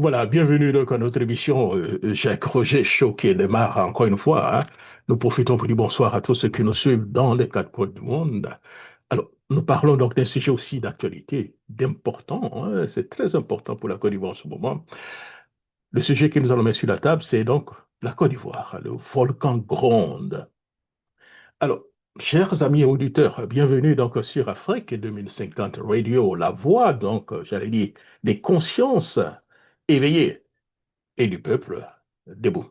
Voilà, bienvenue donc à notre émission Jacques Roger Show qui démarre encore une fois, hein. Nous profitons pour dire bonsoir à tous ceux qui nous suivent dans les quatre coins du monde. Alors, nous parlons donc d'un sujet aussi d'actualité, d'important, hein. C'est très important pour la Côte d'Ivoire en ce moment. Le sujet que nous allons mettre sur la table, c'est donc la Côte d'Ivoire. Le volcan gronde. Alors, chers amis auditeurs, bienvenue donc sur Afrique 2050 Radio, la voix donc, j'allais dire, des consciences éveillées et du peuple debout.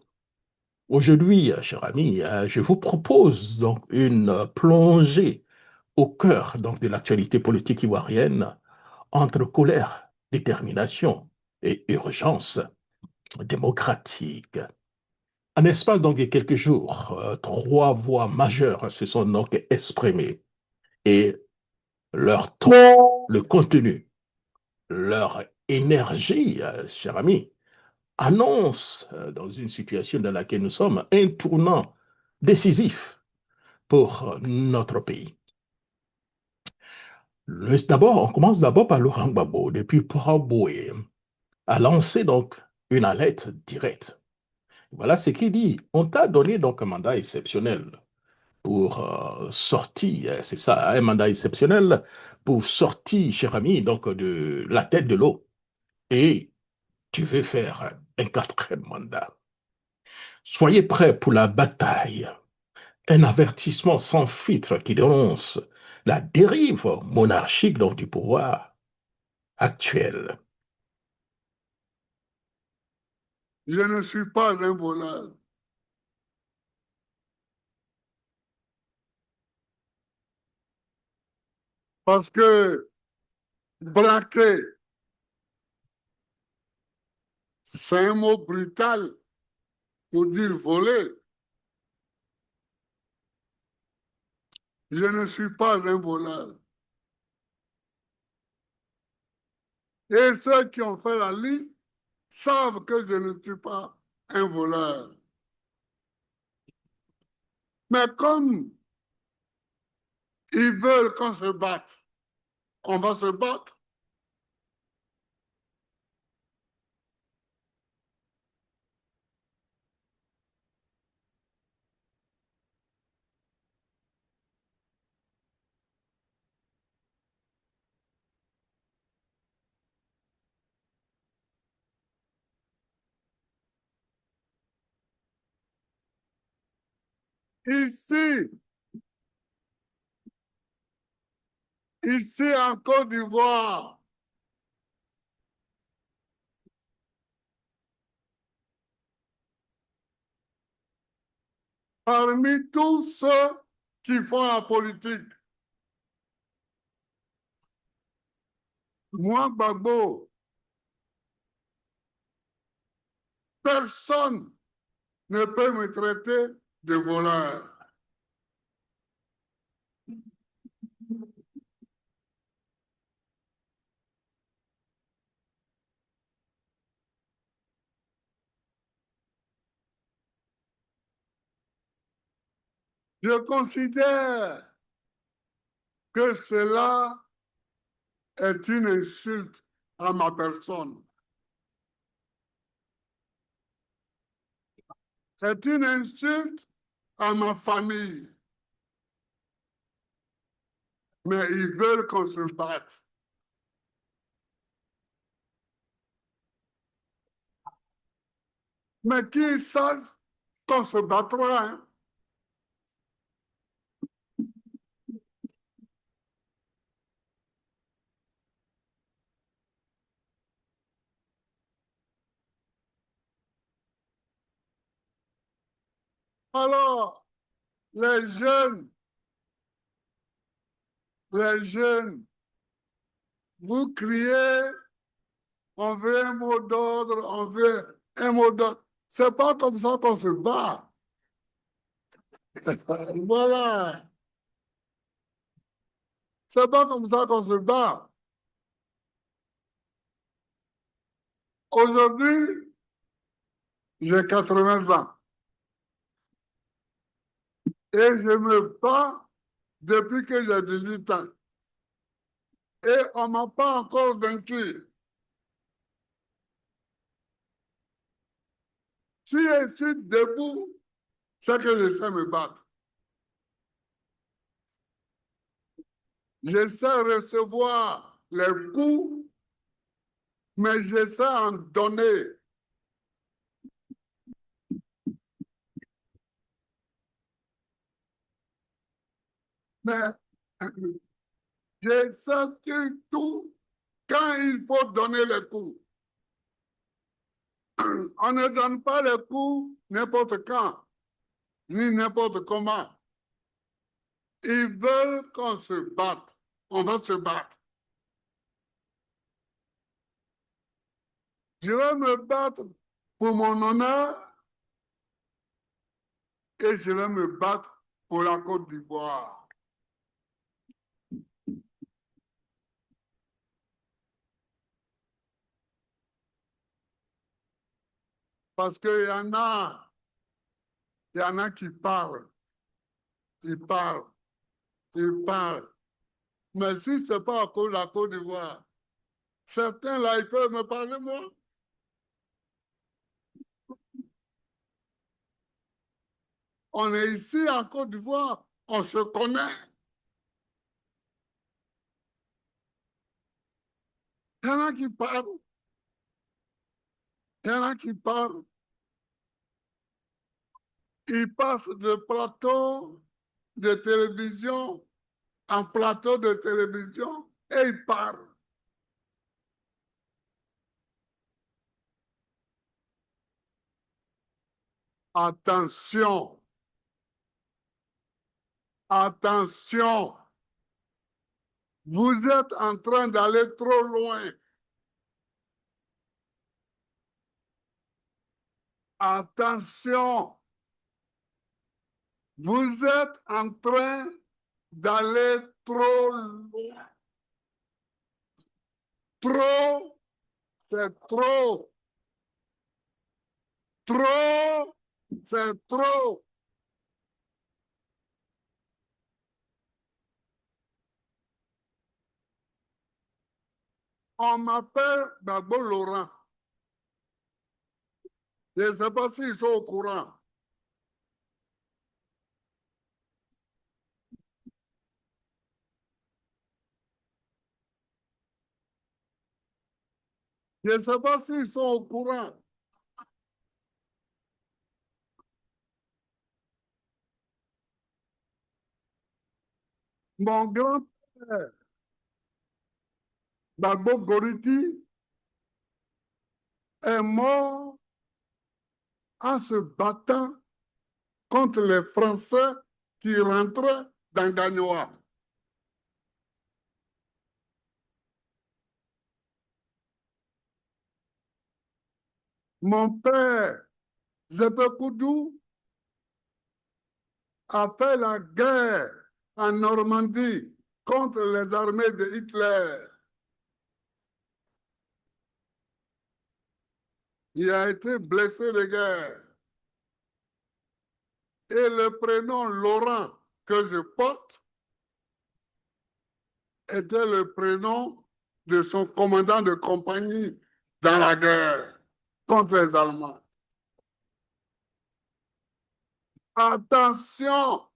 Aujourd'hui, chers amis, je vous propose donc une plongée au cœur donc de l'actualité politique ivoirienne entre colère, détermination et urgence démocratique. En espace donc de quelques jours, trois voix majeures se sont donc exprimées et leur ton, le contenu, leur énergie, chers amis, annonce, dans une situation dans laquelle nous sommes, un tournant décisif pour notre pays. D'abord, on commence d'abord par Laurent Gbagbo, depuis Paraguay, a lancé donc une alerte directe. Voilà ce qu'il dit. On t'a donné donc un mandat exceptionnel pour sortir, c'est ça, un mandat exceptionnel pour sortir, cher ami, donc de la tête de l'eau. Et tu veux faire un quatrième mandat. Soyez prêts pour la bataille. Un avertissement sans filtre qui dénonce la dérive monarchique donc, du pouvoir actuel. Je ne suis pas un voleur. Parce que braquer, c'est un mot brutal pour dire voler. Je ne suis pas un voleur. Et ceux qui ont fait la liste savent que je ne suis pas un voleur. Mais comme ils veulent qu'on se batte, on va se battre. Ici, ici en Côte d'Ivoire, parmi tous ceux qui font la politique, moi, Gbagbo, personne ne peut me traiter de voleur. Je considère que cela est une insulte à ma personne. C'est une insulte à ma famille. Mais ils veulent qu'on se batte. Mais qu'ils sachent qu'on se battra. Hein. Alors, les jeunes, vous criez, on veut un mot d'ordre, on veut un mot d'ordre. C'est pas comme ça qu'on se bat. Voilà. C'est pas comme ça qu'on se bat. Aujourd'hui, j'ai 80 ans. Et je me bats depuis que j'ai 18 ans. Et on ne m'a pas encore vaincu. Si je suis debout, c'est que je sais me battre. Je sais recevoir les coups, mais je sais en donner. Mais je sais surtout quand il faut donner les coups. On ne donne pas les coups n'importe quand, ni n'importe comment. Ils veulent qu'on se batte. On va se battre. Je vais me battre pour mon honneur et je vais me battre pour la Côte d'Ivoire. Parce qu'il y en a qui parlent, ils parlent, ils parlent. Mais si ce n'est pas à cause de la Côte d'Ivoire, certains là, ils peuvent me parler, moi. On est ici en Côte d'Ivoire, on se connaît. Il y en a qui parlent, il y en a qui parlent. Ils passent de plateau de télévision en plateau de télévision et ils parlent. Attention, attention, vous êtes en train d'aller trop loin. Attention, vous êtes en train d'aller trop loin. Trop, c'est trop. Trop, c'est trop. On m'appelle Babo Laurent. Je ne sais pas s'ils sont au courant. Je ne sais pas s'ils sont au courant. Mon grand-père, Babo Goriti, est mort en se battant contre les Français qui rentraient dans Gagnoa. Mon père, Zépé Koudou, a fait la guerre en Normandie contre les armées de Hitler. Il a été blessé de guerre. Et le prénom Laurent que je porte était le prénom de son commandant de compagnie dans la guerre contre les Allemands. Attention,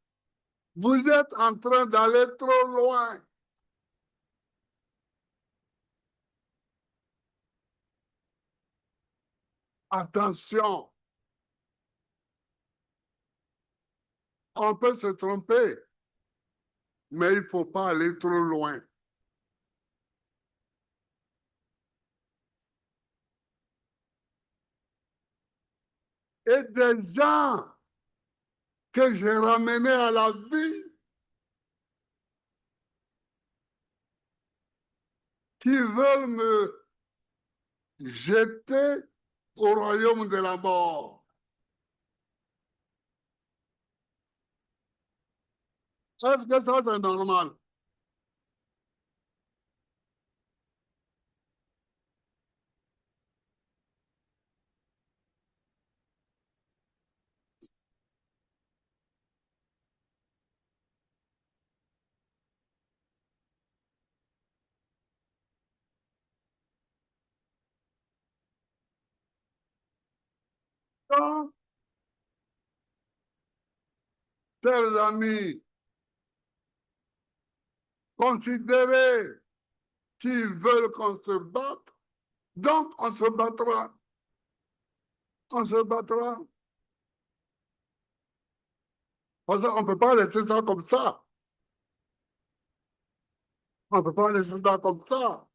vous êtes en train d'aller trop loin. Attention, on peut se tromper, mais il ne faut pas aller trop loin. Et des gens que j'ai ramenés à la vie qui veulent me jeter au royaume de la mort. Est-ce que ça, c'est normal? Quand tes amis considérer qu'ils veulent qu'on se batte, donc on se battra. On se battra. Parce qu'on ne peut pas laisser ça comme ça. On ne peut pas laisser ça comme ça.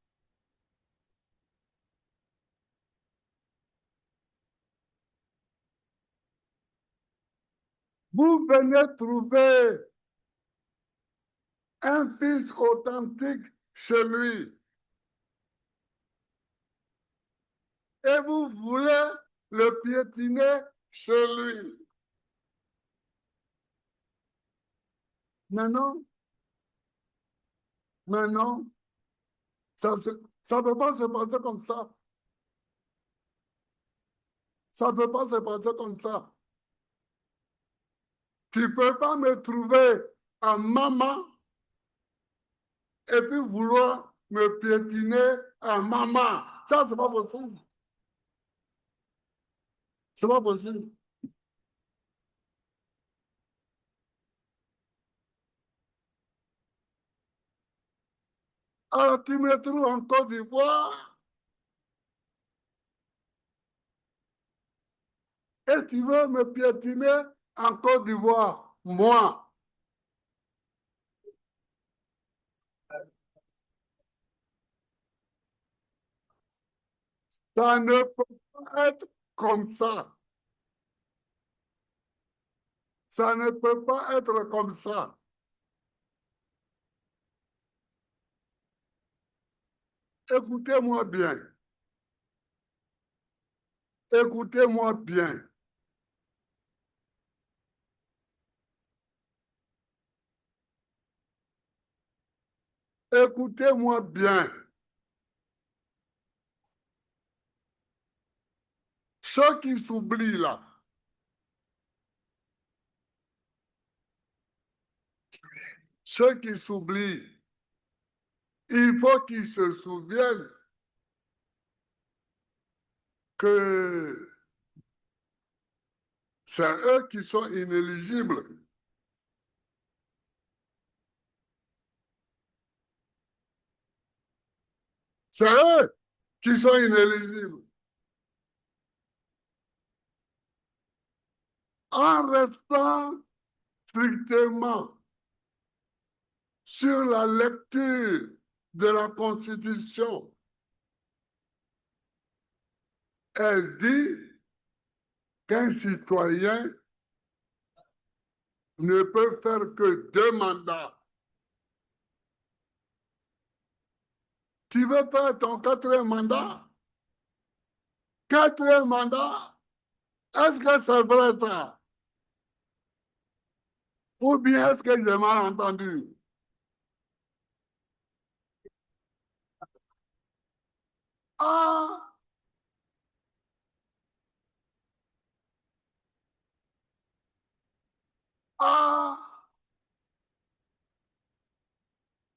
Vous venez trouver un fils authentique chez lui. Et vous voulez le piétiner chez lui. Mais non, mais non, ça ne peut pas se passer comme ça. Ça ne peut pas se passer comme ça. Tu ne peux pas me trouver en maman et puis vouloir me piétiner en maman. Ça, c'est pas possible. C'est pas possible. Alors, tu me trouves en Côte d'Ivoire et tu veux me piétiner en Côte d'Ivoire. Moi, ça ne peut pas être comme ça. Ça ne peut pas être comme ça. Écoutez-moi bien. Écoutez-moi bien. Écoutez-moi bien. Ceux qui s'oublient là, ceux qui s'oublient, il faut qu'ils se souviennent que c'est eux qui sont inéligibles. C'est eux qui sont inéligibles. En restant strictement sur la lecture de la Constitution, elle dit qu'un citoyen ne peut faire que 2 mandats. Tu veux faire ton 4e mandat? 4e mandat? Est-ce que c'est vrai ça? Ou bien est-ce que j'ai mal entendu? Ah, ah,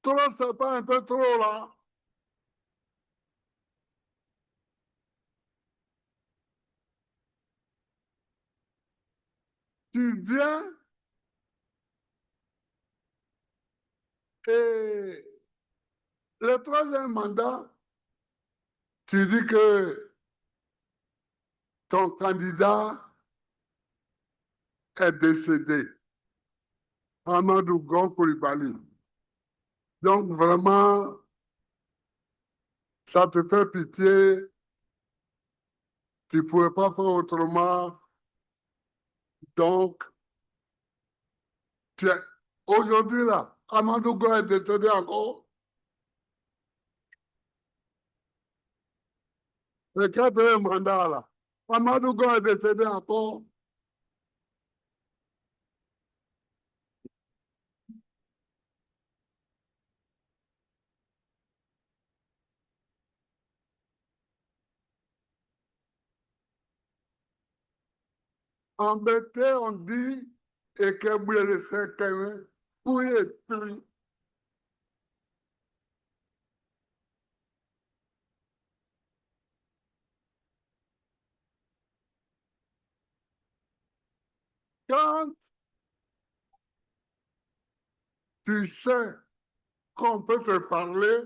trop, c'est pas un peu trop là? Tu viens et le 3e mandat, tu dis que ton candidat est décédé, Amadou Gon Coulibaly. Donc vraiment, ça te fait pitié, tu ne pouvais pas faire autrement. Donc, aujourd'hui là, Amadou Gon est décédé encore. Le 4e mandat là, Amadou Gon est décédé encore. Embêté, on dit, et que vous le savez, pour être. Quand tu sais qu'on peut te parler,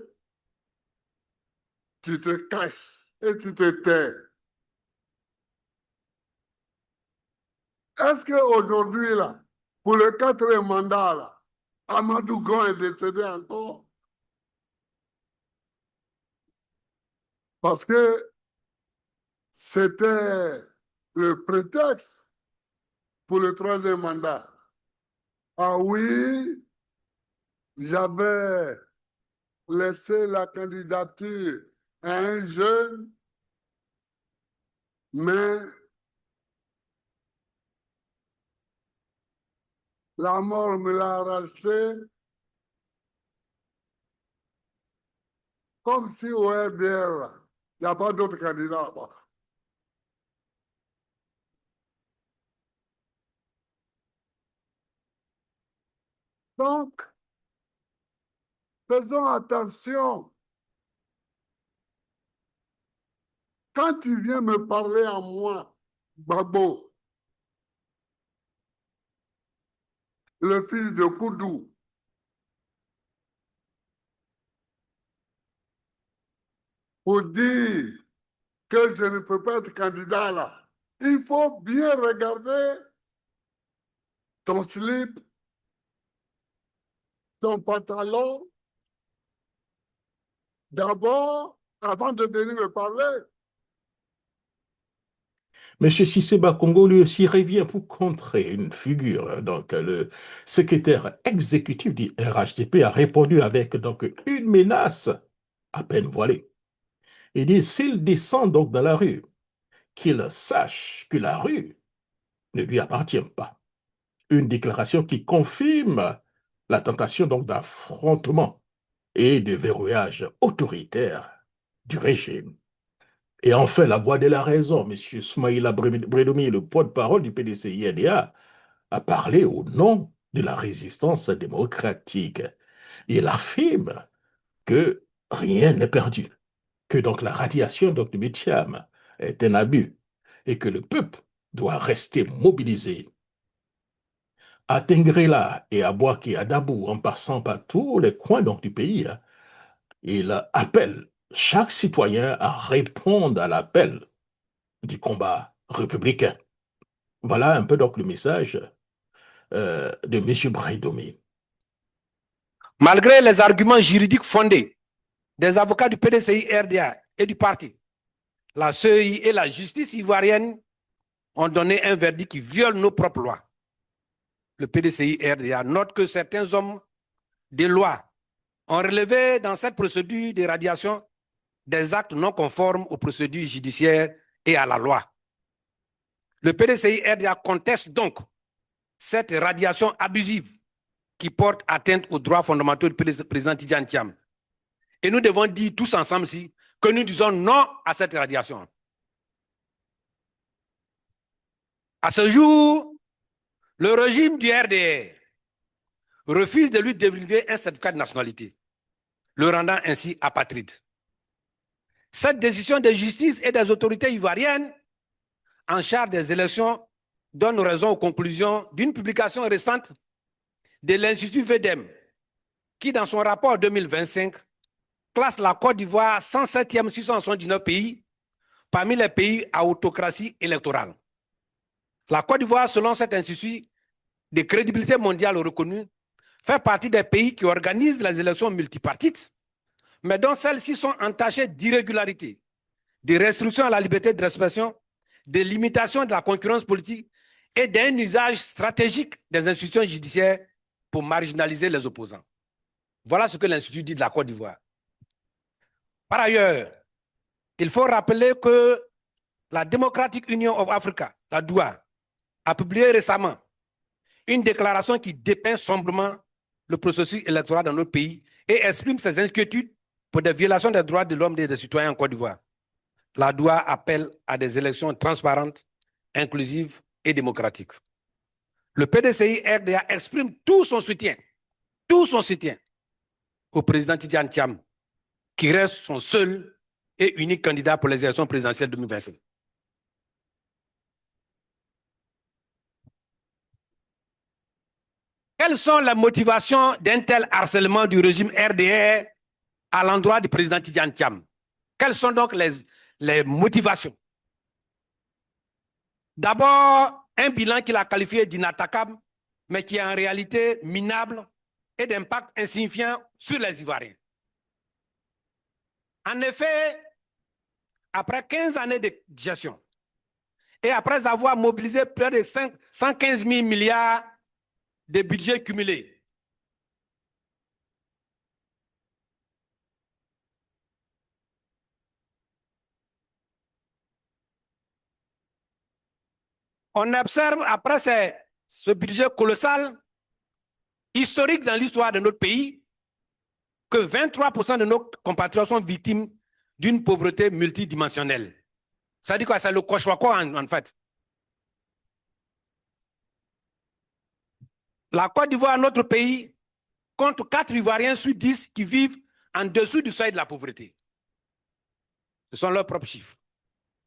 tu te caches et tu te tais. Est-ce qu'aujourd'hui, là, pour le quatrième mandat, là, Amadou Gon est décédé encore? Parce que c'était le prétexte pour le troisième mandat. Ah oui, j'avais laissé la candidature à un jeune, mais la mort me l'a arraché, comme si au RDR, il n'y a pas d'autres candidats. Donc, faisons attention. Quand tu viens me parler à moi, Babo, le fils de Koudou, pour dire que je ne peux pas être candidat là, il faut bien regarder ton slip, ton pantalon, d'abord, avant de venir me parler. Monsieur Cissé Congo lui aussi revient pour contrer une figure. Donc, le secrétaire exécutif du RHDP a répondu avec donc une menace à peine voilée. Il dit, s'il descend donc dans la rue, qu'il sache que la rue ne lui appartient pas. Une déclaration qui confirme la tentation donc d'affrontement et de verrouillage autoritaire du régime. Et enfin, la voix de la raison, M. Soumaïla Bredoumi, le porte-parole du PDCI-RDA, a parlé au nom de la résistance démocratique. Il affirme que rien n'est perdu, que donc la radiation donc, du Métiam est un abus et que le peuple doit rester mobilisé. À Tengrela et à Boaké, à Dabou, en passant par tous les coins donc, du pays, il appelle chaque citoyen à répondre à l'appel du combat républicain. Voilà un peu donc le message de M. Braidomi. Malgré les arguments juridiques fondés des avocats du PDCI-RDA et du parti, la CEI et la justice ivoirienne ont donné un verdict qui viole nos propres lois. Le PDCI-RDA note que certains hommes des lois ont relevé dans cette procédure de radiation des actes non conformes aux procédures judiciaires et à la loi. Le PDCI-RDA conteste donc cette radiation abusive qui porte atteinte aux droits fondamentaux du président Tidjane Thiam. Et nous devons dire tous ensemble ici que nous disons non à cette radiation. À ce jour, le régime du RDR refuse de lui délivrer un certificat de nationalité, le rendant ainsi apatride. Cette décision de justice et des autorités ivoiriennes en charge des élections donne raison aux conclusions d'une publication récente de l'Institut VEDEM, qui dans son rapport 2025 classe la Côte d'Ivoire 107e sur 179 pays parmi les pays à autocratie électorale. La Côte d'Ivoire, selon cet institut de crédibilité mondiale reconnue, fait partie des pays qui organisent les élections multipartites, mais dont celles-ci sont entachées d'irrégularités, de restrictions à la liberté d'expression, de limitations de la concurrence politique et d'un usage stratégique des institutions judiciaires pour marginaliser les opposants. Voilà ce que l'Institut dit de la Côte d'Ivoire. Par ailleurs, il faut rappeler que la Democratic Union of Africa, la DOA, a publié récemment une déclaration qui dépeint sombrement le processus électoral dans notre pays et exprime ses inquiétudes pour des violations des droits de l'homme et des citoyens en Côte d'Ivoire. La DOA appelle à des élections transparentes, inclusives et démocratiques. Le PDCI-RDA exprime tout son soutien au président Tidjane Thiam, qui reste son seul et unique candidat pour les élections présidentielles 2025. Quelles sont les motivations d'un tel harcèlement du régime RDR à l'endroit du président Tidjane Thiam? Quelles sont donc les motivations? D'abord, un bilan qu'il a qualifié d'inattaquable, mais qui est en réalité minable et d'impact insignifiant sur les Ivoiriens. En effet, après 15 années de gestion et après avoir mobilisé près de 115 000 milliards de budget cumulé, on observe après ce budget colossal, historique dans l'histoire de notre pays, que 23% de nos compatriotes sont victimes d'une pauvreté multidimensionnelle. Ça dit quoi? C'est le Kochwako en fait. La Côte d'Ivoire, notre pays, compte 4 Ivoiriens sur 10 qui vivent en dessous du seuil de la pauvreté. Ce sont leurs propres chiffres.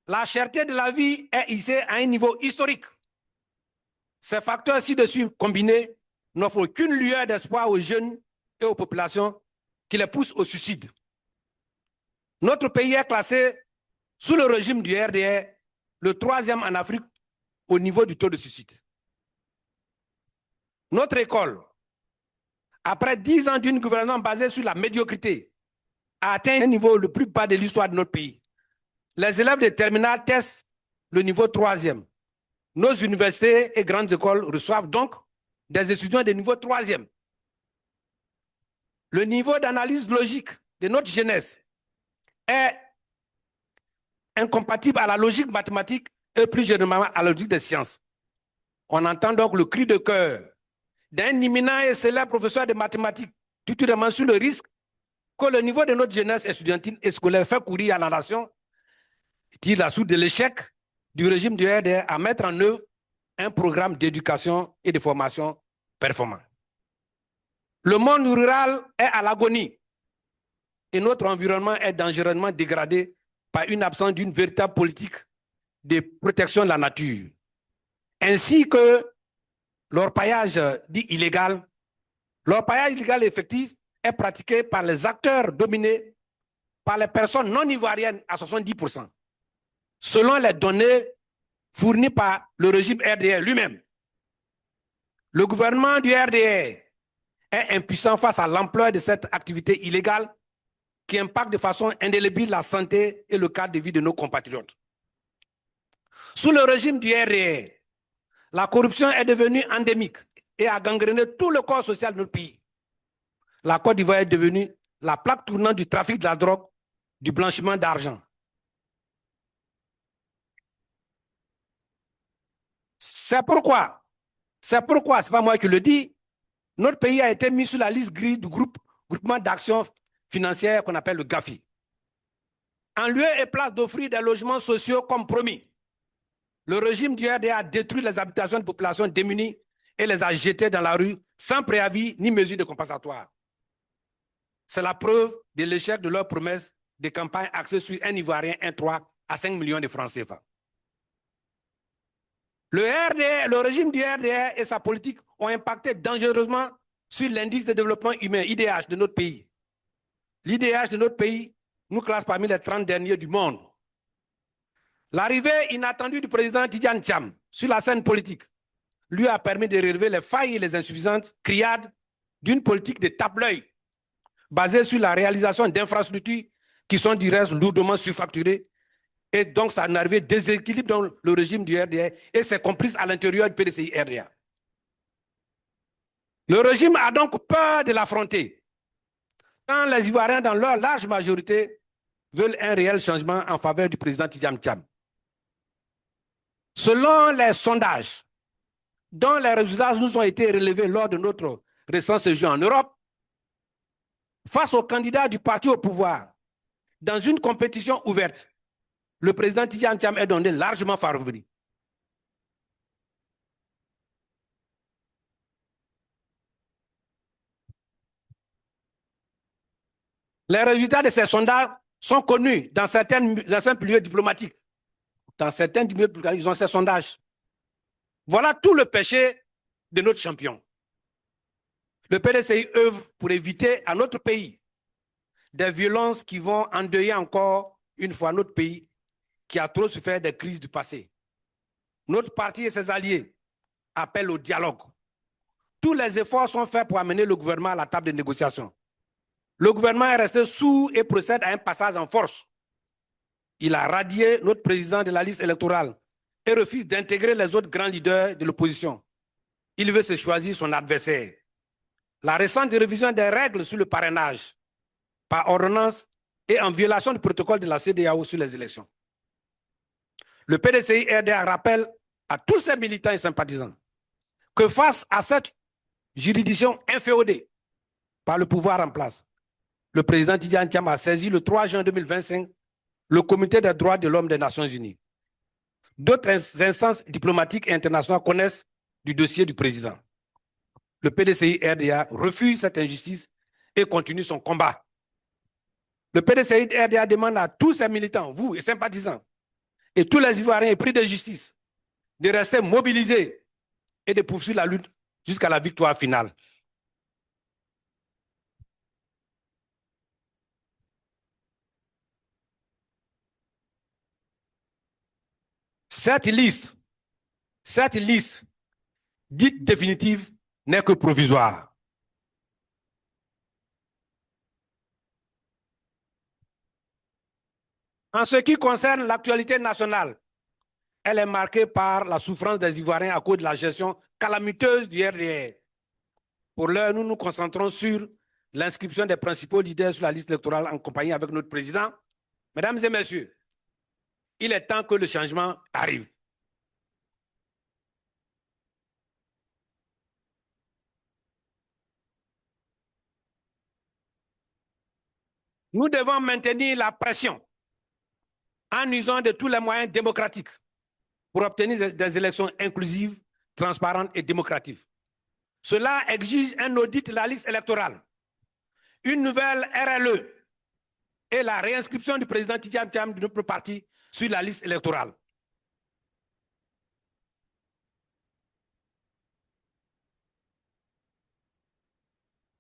La cherté de la vie est ici à un niveau historique. Ces facteurs ci-dessus combinés n'offrent aucune lueur d'espoir aux jeunes et aux populations qui les poussent au suicide. Notre pays est classé sous le régime du RDR, le 3e en Afrique au niveau du taux de suicide. Notre école, après 10 ans d'une gouvernance basée sur la médiocrité, a atteint un niveau le plus bas de l'histoire de notre pays. Les élèves de terminale testent le niveau 3e. Nos universités et grandes écoles reçoivent donc des étudiants de niveau 3e. Le niveau d'analyse logique de notre jeunesse est incompatible à la logique mathématique et plus généralement à la logique des sciences. On entend donc le cri de cœur d'un imminent et célèbre professeur de mathématiques, tutoiement sur le risque que le niveau de notre jeunesse estudiantine et scolaire fait courir à la nation, tire la soute de l'échec du régime du RDR à mettre en œuvre un programme d'éducation et de formation performant. Le monde rural est à l'agonie et notre environnement est dangereusement dégradé par une absence d'une véritable politique de protection de la nature, ainsi que l'orpaillage dit illégal. L'orpaillage illégal effectif est pratiqué par les acteurs dominés par les personnes non ivoiriennes à 70%, selon les données fournies par le régime RDR lui-même. Le gouvernement du RDR est impuissant face à l'ampleur de cette activité illégale qui impacte de façon indélébile la santé et le cadre de vie de nos compatriotes. Sous le régime du RDR, la corruption est devenue endémique et a gangréné tout le corps social de notre pays. La Côte d'Ivoire est devenue la plaque tournante du trafic de la drogue, du blanchiment d'argent. C'est pourquoi, c'est pas moi qui le dis, notre pays a été mis sur la liste grise du groupement d'action financière qu'on appelle le GAFI. En lieu et place d'offrir des logements sociaux comme promis, le régime du RDA a détruit les habitations de populations démunies et les a jetées dans la rue sans préavis ni mesure de compensatoire. C'est la preuve de l'échec de leur promesse de campagne axée sur un Ivoirien 1,3 à 5 millions de francs CFA. Le régime du RDR et sa politique ont impacté dangereusement sur l'indice de développement humain, IDH, de notre pays. L'IDH de notre pays nous classe parmi les 30 derniers du monde. L'arrivée inattendue du président Tidjane Thiam sur la scène politique lui a permis de relever les failles et les insuffisances criades d'une politique de tape-l'œil basée sur la réalisation d'infrastructures qui sont du reste lourdement surfacturées. Et donc, ça a arrivé déséquilibre dans le régime du RDR et ses complices à l'intérieur du PDCI RDA. Le régime a donc peur de l'affronter. Quand les Ivoiriens, dans leur large majorité, veulent un réel changement en faveur du président Tidjane Thiam. Selon les sondages dont les résultats nous ont été relevés lors de notre récent séjour en Europe, face aux candidats du parti au pouvoir, dans une compétition ouverte, le président Tidjane Thiam est donné largement favori. Les résultats de ces sondages sont connus dans certains milieux diplomatiques. Dans certains milieux diplomatiques, ils ont ces sondages. Voilà tout le péché de notre champion. Le PDCI œuvre pour éviter à notre pays des violences qui vont endeuiller encore une fois notre pays qui a trop souffert des crises du passé. Notre parti et ses alliés appellent au dialogue. Tous les efforts sont faits pour amener le gouvernement à la table de négociation. Le gouvernement est resté sourd et procède à un passage en force. Il a radié notre président de la liste électorale et refuse d'intégrer les autres grands leaders de l'opposition. Il veut se choisir son adversaire. La récente révision des règles sur le parrainage par ordonnance est en violation du protocole de la CEDEAO sur les élections. Le PDCI-RDA rappelle à tous ses militants et sympathisants que face à cette juridiction inféodée par le pouvoir en place, le président Tidjane Thiam a saisi le 3 juin 2025 le Comité des droits de l'homme des Nations Unies. D'autres instances diplomatiques et internationales connaissent du dossier du président. Le PDCI-RDA refuse cette injustice et continue son combat. Le PDCI-RDA demande à tous ses militants, vous et sympathisants, et tous les Ivoiriens épris de justice, de rester mobilisés et de poursuivre la lutte jusqu'à la victoire finale. Cette liste dite définitive n'est que provisoire. En ce qui concerne l'actualité nationale, elle est marquée par la souffrance des Ivoiriens à cause de la gestion calamiteuse du RDR. Pour l'heure, nous nous concentrons sur l'inscription des principaux leaders sur la liste électorale en compagnie avec notre président. Mesdames et messieurs, il est temps que le changement arrive. Nous devons maintenir la pression en usant de tous les moyens démocratiques pour obtenir des élections inclusives, transparentes et démocratiques. Cela exige un audit de la liste électorale, une nouvelle RLE et la réinscription du président Tidjane Thiam de notre parti sur la liste électorale.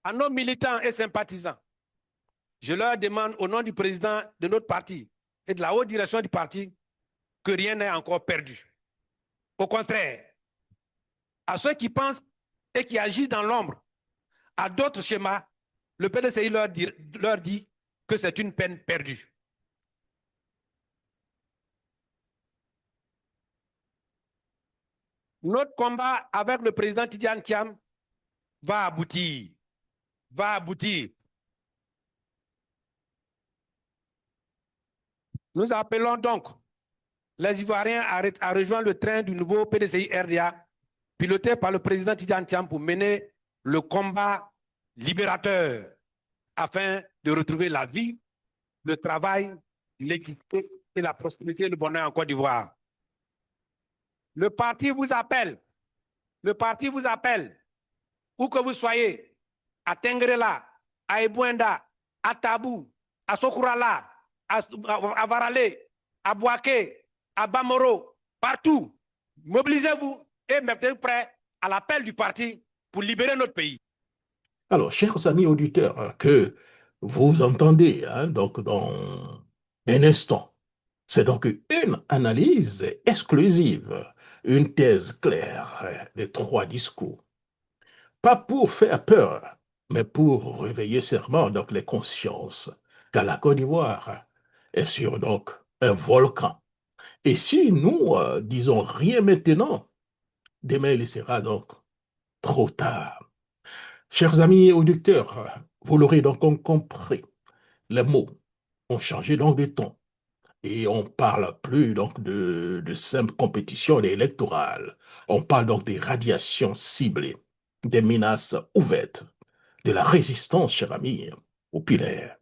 À nos militants et sympathisants, je leur demande au nom du président de notre parti et de la haute direction du parti que rien n'est encore perdu. Au contraire, à ceux qui pensent et qui agissent dans l'ombre, à d'autres schémas, le PDCI leur dit que c'est une peine perdue. Notre combat avec le président Tidjane Thiam va aboutir. Va aboutir. Nous appelons donc les Ivoiriens à rejoindre le train du nouveau PDCI-RDA, piloté par le président Tidjane Thiam pour mener le combat libérateur afin de retrouver la vie, le travail, l'équité et la prospérité et le bonheur en Côte d'Ivoire. Le parti vous appelle. Le parti vous appelle. Où que vous soyez, à Tengrela, à Ebouenda, à Tabou, à Sokourala, à Varale, à Bouaké, à Bamoro, partout. Mobilisez-vous et mettez-vous prêts à l'appel du parti pour libérer notre pays. Alors, chers amis auditeurs, que vous entendez donc dans un instant, c'est donc une analyse exclusive, une thèse claire des trois discours. Pas pour faire peur, mais pour réveiller sûrement donc les consciences, car la Côte d'Ivoire est sur donc un volcan. Et si nous disons rien maintenant, demain il sera donc trop tard. Chers amis auditeurs, vous l'aurez donc compris, les mots ont changé donc de ton. Et on ne parle plus donc de simple compétition électorale. On parle donc des radiations ciblées, des menaces ouvertes, de la résistance, cher ami, populaire.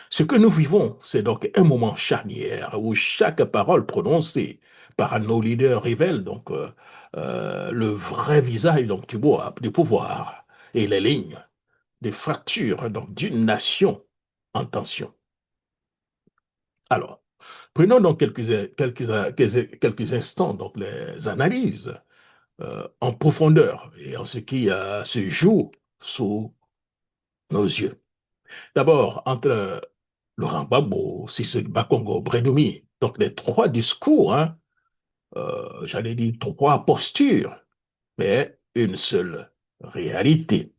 Ce que nous vivons, c'est donc un moment charnière où chaque parole prononcée par nos leaders révèle donc le vrai visage donc du pouvoir et les lignes de fracture donc d'une nation en tension. Alors, prenons donc quelques instants donc les analyses en profondeur et en ce qui se joue sous nos yeux. D'abord, entre Laurent Gbagbo, Cissé Bakongo, Bredoumi, donc les trois discours, hein, j'allais dire trois postures, mais une seule réalité.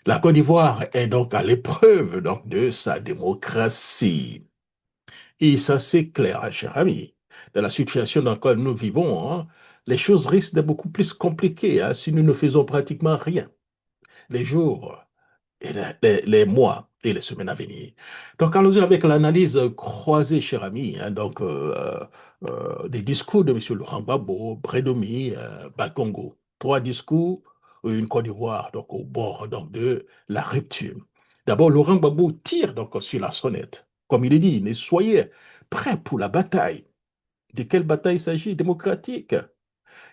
La Côte d'Ivoire est donc à l'épreuve donc, de sa démocratie. Et ça, c'est clair, cher ami. Dans la situation dans laquelle nous vivons, hein, les choses risquent d'être beaucoup plus compliquées hein, si nous ne faisons pratiquement rien. Les jours et les mois et les semaines à venir. Donc, allons-y avec l'analyse croisée, cher ami, hein, donc, des discours de M. Laurent Gbagbo, Bredomi, Bakongo. Trois discours, une Côte d'Ivoire donc, au bord donc, de la rupture. D'abord, Laurent Gbagbo tire donc, sur la sonnette. Comme il est dit, mais soyez prêts pour la bataille. De quelle bataille il s'agit? Démocratique.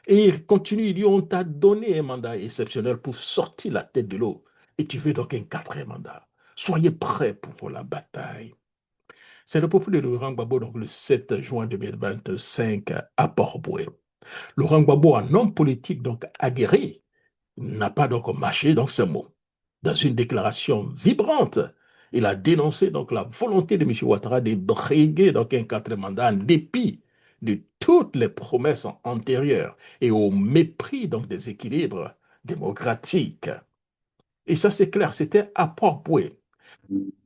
Et il continue, il dit, on t'a donné un mandat exceptionnel pour sortir la tête de l'eau. Et tu veux donc un quatrième mandat. Soyez prêts pour la bataille. C'est le propos de Laurent Gbagbo, donc le 7 juin 2025 à Port-Bouet. Laurent Gbagbo, un homme politique donc aguerri, n'a pas donc mâché donc ce mot. Dans une déclaration vibrante, il a dénoncé donc la volonté de M. Ouattara de briguer donc un quatrième mandat en dépit de toutes les promesses antérieures et au mépris donc des équilibres démocratiques. Et ça c'est clair, c'était à Port-Bouet.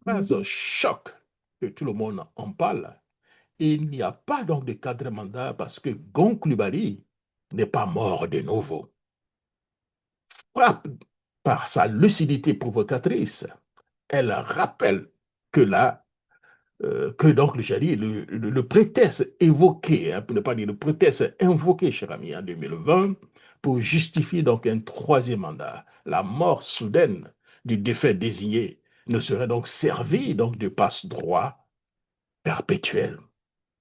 Pas un choc que tout le monde en parle. Il n'y a pas donc de quatrième mandat parce que Gon Coulibaly n'est pas mort de nouveau. Frappe par sa lucidité provocatrice, elle rappelle que que donc le prétexte évoqué, hein, pour ne pas dire le prétexte invoqué, cher ami, en 2020, pour justifier donc un troisième mandat, la mort soudaine du défunt désigné ne serait donc servi donc de passe-droit perpétuel.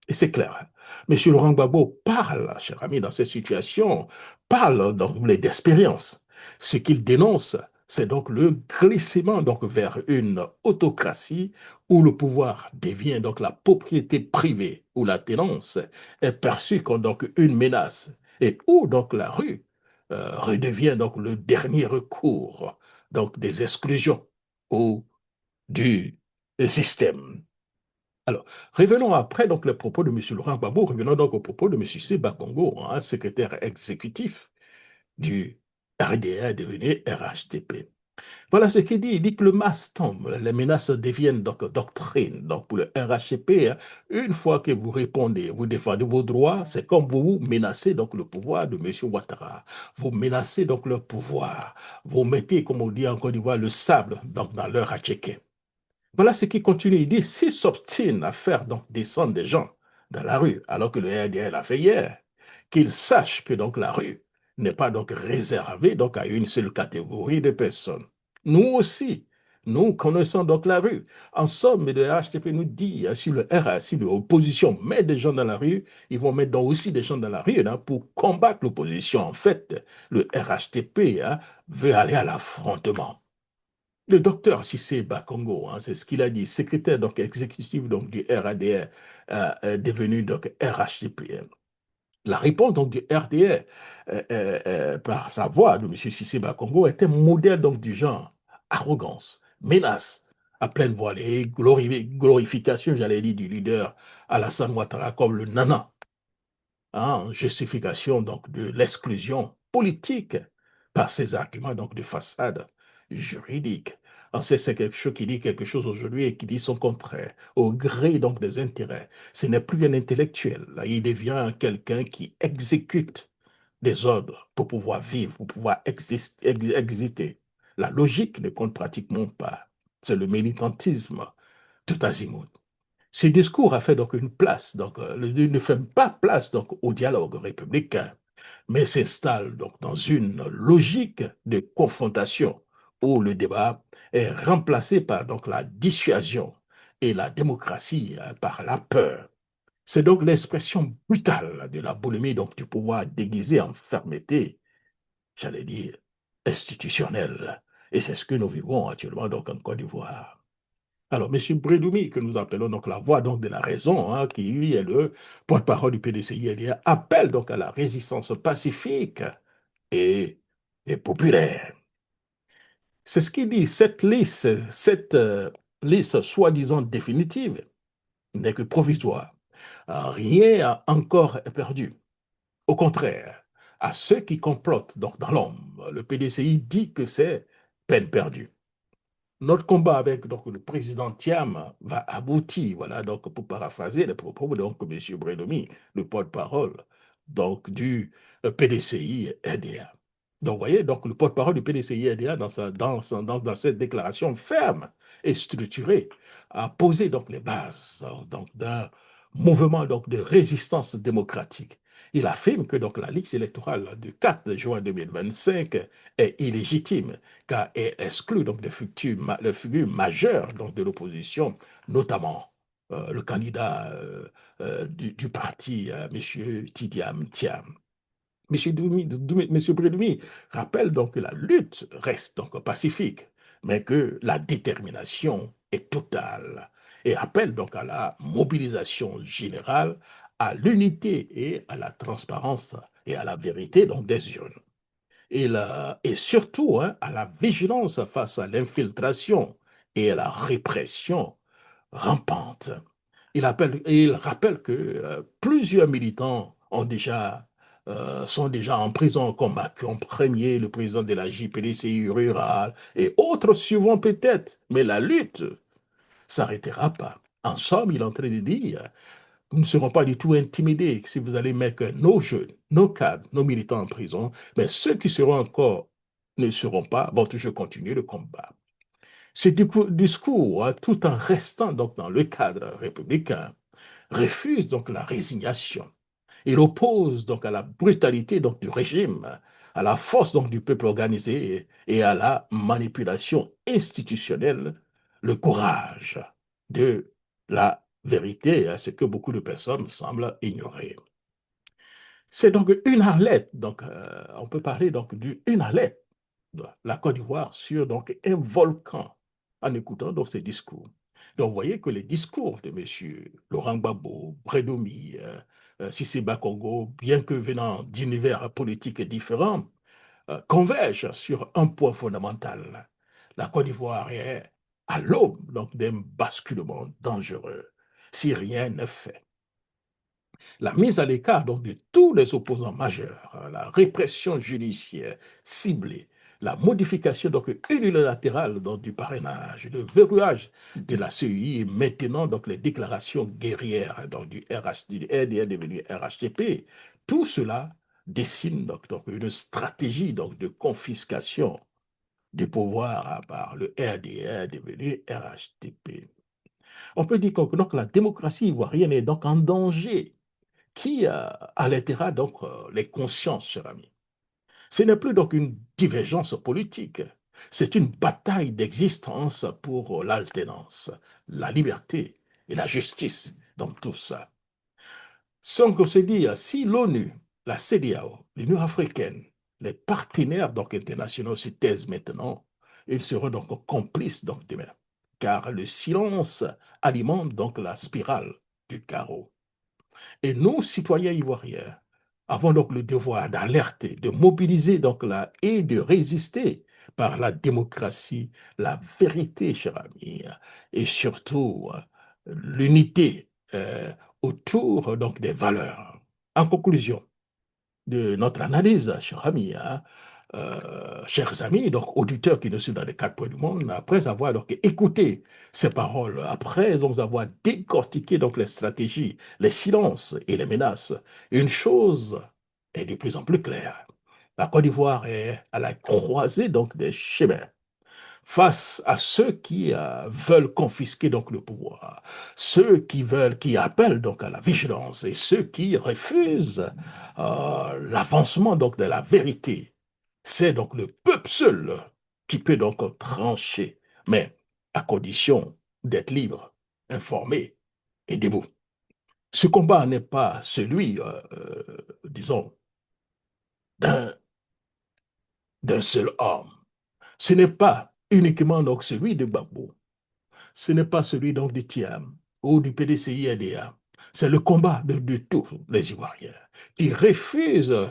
Et c'est clair. Monsieur Laurent Gbagbo parle, cher ami, dans cette situation, parle donc d'expérience. Ce qu'il dénonce, c'est donc le glissement donc vers une autocratie où le pouvoir devient donc la propriété privée, où la tenance est perçue comme donc une menace et où donc la rue redevient donc le dernier recours donc des exclusions ou du système. Alors, revenons après donc les propos de M. Laurent Gbagbo, revenons donc aux propos de M. C. Bakongo, hein, secrétaire exécutif du RDA devenu RHTP. Voilà ce qu'il dit. Il dit que le masse tombe, les menaces deviennent donc doctrine. Donc pour le RHTP, hein, une fois que vous répondez, vous défendez vos droits, c'est comme vous menacez donc le pouvoir de M. Ouattara. Vous menacez donc le pouvoir. Vous mettez, comme on dit en Côte d'Ivoire, le sable donc, dans leur checker. Voilà ce qui continue. Il dit, s'il s'obstine à faire donc descendre des gens dans la rue, alors que le RDR l'a fait hier, qu'il sache que donc la rue n'est pas donc réservée donc à une seule catégorie de personnes. Nous aussi, nous connaissons donc la rue. En somme, le HTP nous dit, si le RA, si l'opposition met des gens dans la rue, ils vont mettre donc aussi des gens dans la rue hein, pour combattre l'opposition. En fait, le RHTP hein, veut aller à l'affrontement. Le docteur Cissé Bakongo, hein, c'est ce qu'il a dit, secrétaire donc, exécutif donc, du RADR, devenu donc, RHTPM. La réponse donc, du RDR par sa voix de M. Cissé Bakongo était modèle donc, du genre arrogance, menace, à pleine voix et glorification, j'allais dire, du leader Alassane Ouattara comme le nana en justification donc de l'exclusion politique par ces arguments donc de façade juridique. On sait c'est quelque chose qui dit quelque chose aujourd'hui et qui dit son contraire, au gré donc des intérêts. Ce n'est plus un intellectuel, là, il devient quelqu'un qui exécute des ordres pour pouvoir vivre, pour pouvoir exister. La logique ne compte pratiquement pas. C'est le militantisme tout azimut. Ce discours a fait donc une place, donc ne fait pas place donc au dialogue républicain, mais s'installe donc dans une logique de confrontation où le débat est remplacé par donc la dissuasion et la démocratie par la peur. C'est donc l'expression brutale de la boulimie donc du pouvoir déguisé en fermeté, j'allais dire institutionnelle. Et c'est ce que nous vivons actuellement donc en Côte d'Ivoire. Alors, M. Bredoumi, que nous appelons donc la voix donc de la raison, hein, qui lui est le porte-parole du PDCI, appelle donc à la résistance pacifique et populaire. C'est ce qu'il dit. Cette liste soi-disant définitive n'est que provisoire. Rien encore est perdu. Au contraire, à ceux qui complotent donc dans l'ombre, le PDCI dit que c'est peine perdue. Notre combat avec donc, le président Thiam va aboutir, voilà, donc pour paraphraser les propos donc M. Bredomi, le porte-parole donc du PDCI RDA. Donc, vous voyez, donc le porte-parole du PDCI RDA dans cette déclaration ferme et structurée a posé donc les bases donc d'un mouvement donc de résistance démocratique. Il affirme que donc la liste électorale du 4 juin 2025 est illégitime car elle exclut donc les figures majeures donc, de l'opposition, notamment le candidat du parti, M. Tidiam Thiam. M. Brédoumi rappelle donc que la lutte reste donc pacifique, mais que la détermination est totale et appelle donc à la mobilisation générale, à l'unité et à la transparence et à la vérité donc des urnes et surtout hein, à la vigilance face à l'infiltration et à la répression rampante. Il rappelle que plusieurs militants sont déjà en prison, comme Macron Premier, le président de la JPDCI rurale, et autres suivront peut-être, mais la lutte ne s'arrêtera pas. En somme, il est en train de dire nous ne serons pas du tout intimidés si vous allez mettre nos jeunes, nos cadres, nos militants en prison, mais ceux qui seront encore ne seront pas, vont toujours continuer le combat. Ce discours, hein, tout en restant donc dans le cadre républicain, refuse donc la résignation. Il oppose donc à la brutalité donc du régime, à la force donc du peuple organisé et à la manipulation institutionnelle, le courage de la vérité, à ce que beaucoup de personnes semblent ignorer. C'est donc une alerte, donc on peut parler donc d'une alerte de la Côte d'Ivoire sur donc un volcan en écoutant donc ces discours. Donc vous voyez que les discours de M. Laurent Gbagbo, Bredomi, Cissé Bakongo, bien que venant d'univers politiques différents, convergent sur un point fondamental. La Côte d'Ivoire est à l'aube d'un basculement dangereux si rien n'est fait. La mise à l'écart donc, de tous les opposants majeurs, la répression judiciaire ciblée, la modification donc, unilatérale donc, du parrainage, le verrouillage de la CEI et maintenant donc, les déclarations guerrières donc, du RDR devenu RHTP, tout cela dessine donc, une stratégie donc, de confiscation du pouvoir par le RDR devenu RHTP. On peut dire que donc, la démocratie ivoirienne est donc en danger qui allaitera donc les consciences, cher ami. Ce n'est plus donc une divergence politique, c'est une bataille d'existence pour l'alternance, la liberté et la justice dans tout ça. Sans qu'on se dit, si l'ONU, la CEDEAO, l'Union africaine, les partenaires donc internationaux se taisent maintenant, ils seront donc complices donc demain, car le silence alimente donc la spirale du chaos. Et nous, citoyens ivoiriens, avons donc le devoir d'alerter, de mobiliser donc et de résister par la démocratie, la vérité, cher ami, et surtout l'unité autour donc des valeurs. En conclusion de notre analyse, cher ami, chers amis, donc auditeurs qui nous suivent dans les quatre coins du monde, après avoir donc écouté ces paroles, après donc avoir décortiqué donc les stratégies, les silences et les menaces, une chose est de plus en plus claire. La Côte d'Ivoire est à la croisée donc des chemins face à ceux qui veulent confisquer donc le pouvoir, ceux qui appellent donc à la vigilance et ceux qui refusent l'avancement donc de la vérité. C'est donc le peuple seul qui peut donc trancher, mais à condition d'être libre, informé et debout. Ce combat n'est pas celui, disons, d'un seul homme. Ce n'est pas uniquement donc celui de Gbagbo. Ce n'est pas celui donc du TIAM ou du PDCI-RDA. C'est le combat de tous les Ivoiriens qui refusent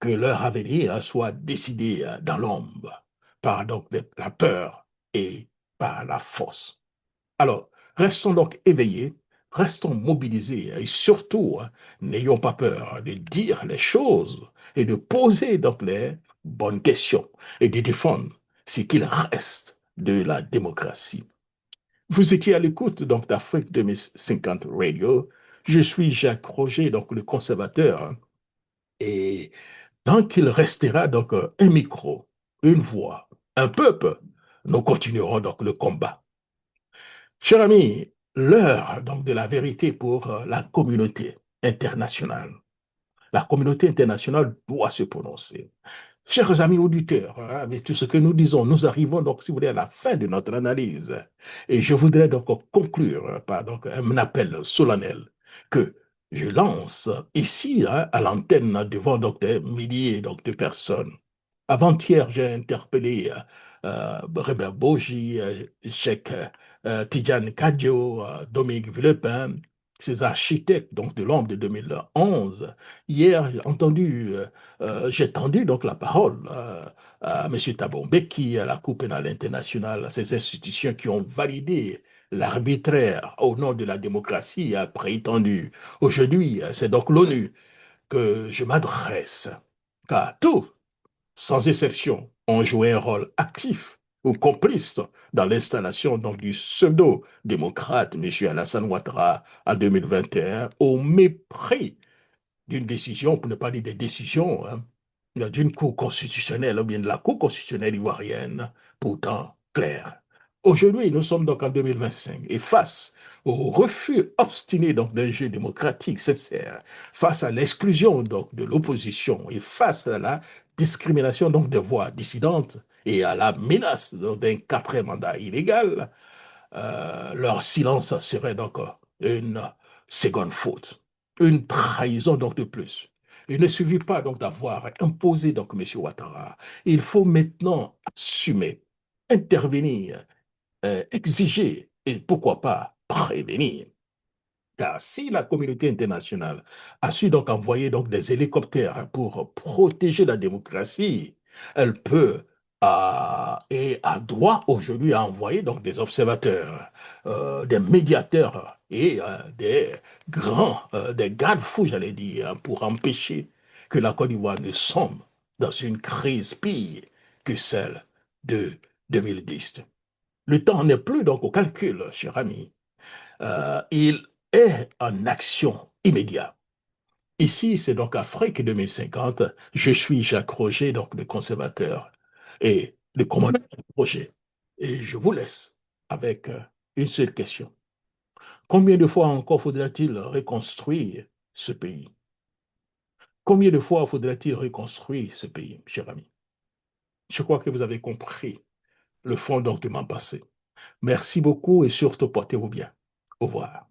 que leur avenir soit décidé dans l'ombre par donc la peur et par la force. Alors, restons donc éveillés, restons mobilisés et surtout, n'ayons pas peur de dire les choses et de poser donc les bonnes questions et de défendre ce qu'il reste de la démocratie. Vous étiez à l'écoute donc d'Afrique 2050 Radio. Je suis Jacques Roger, donc le conservateur, et tant qu'il restera donc un micro, une voix, un peuple, nous continuerons donc le combat. Chers amis, l'heure donc de la vérité pour la communauté internationale. La communauté internationale doit se prononcer. Chers amis auditeurs, avec tout ce que nous disons, nous arrivons donc, si vous voulez, à la fin de notre analyse. Et je voudrais donc conclure par donc, un appel solennel que je lance ici à l'antenne devant donc, des milliers donc, de personnes. Avant-hier, j'ai interpellé Robert Boji, Cheikh Tidjane Kadjo, Dominique Villepin, ces architectes donc, de l'homme de 2011. Hier, j'ai tendu donc la parole à M. Thabo Mbeki, à la Cour pénale internationale, à ces institutions qui ont validé l'arbitraire au nom de la démocratie prétendue. Aujourd'hui, c'est donc l'ONU que je m'adresse, car tous sans exception, ont joué un rôle actif ou complice dans l'installation donc, du pseudo-démocrate M. Alassane Ouattara en 2021 au mépris d'une décision, pour ne pas dire des décisions, d'une cour constitutionnelle ou bien de la cour constitutionnelle ivoirienne, pourtant claire. Aujourd'hui, nous sommes donc en 2025 et face au refus obstiné donc d'un jeu démocratique sincère, face à l'exclusion donc de l'opposition et face à la discrimination donc des voix dissidentes et à la menace d'un quatrième mandat illégal, leur silence serait donc une seconde faute, une trahison donc de plus. Il ne suffit pas donc d'avoir imposé donc M. Ouattara. Il faut maintenant assumer, intervenir, exiger et pourquoi pas prévenir. Car si la communauté internationale a su donc envoyer donc des hélicoptères pour protéger la démocratie, elle peut et a droit aujourd'hui à envoyer donc des observateurs, des médiateurs et des garde-fous, j'allais dire, pour empêcher que la Côte d'Ivoire ne sombre dans une crise pire que celle de 2010. Le temps n'est plus donc au calcul, cher ami. Il est en action immédiate. Ici, c'est donc Afrique 2050. Je suis Jacques Roger, donc le conservateur et le commandant du projet. Et je vous laisse avec une seule question. Combien de fois encore faudra-t-il reconstruire ce pays? Combien de fois faudra-t-il reconstruire ce pays, cher ami? Je crois que vous avez compris le fond donc de mon passé. Merci beaucoup et surtout portez-vous bien. Au revoir.